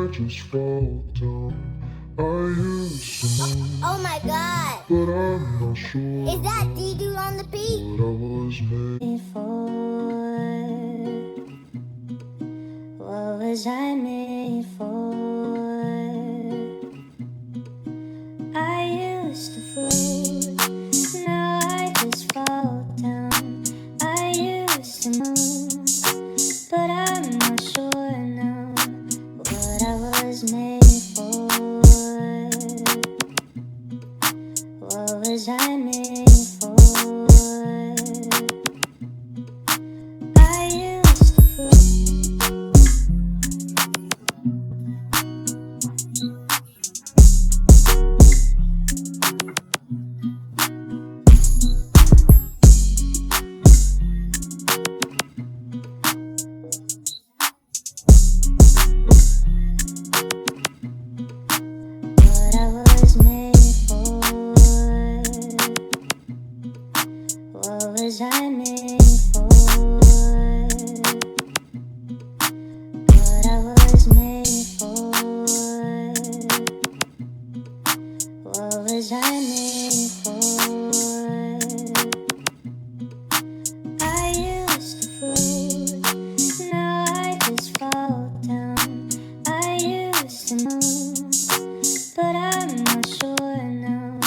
I just fall down. I used to know, Oh my god! but I'm not sure Is that D-Dude on the beat? what I was made for. What was I made for? I used to float, now I just fall down. I used to know, but I'm not sure now what I was made for. What was I made for? I used to float. What I was made for. What was I made for? What I was made for. What was I made for? I used to float, now I just fall down. I used to know, but I'm not sure now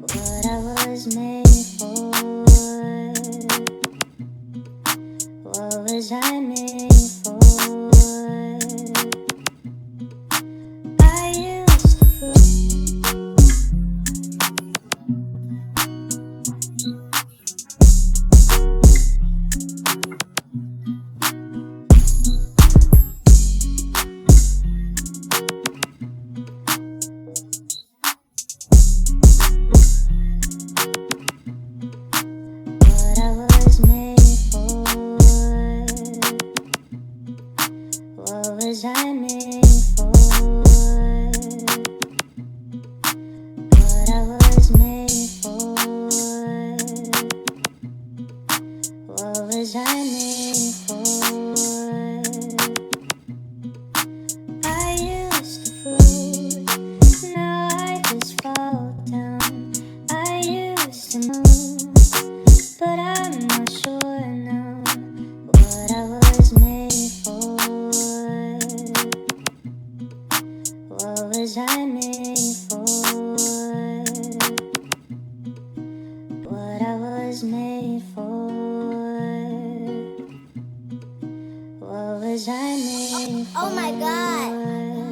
what I was made for. What was I made for? I used to float. What I was made for. What was I made for? What I was made for. What was I made for? I used to float, now I just fall down. I used to know, but I'm not sure now what I was made for. What was I made for? What I was made for. What was I made for? Oh my god!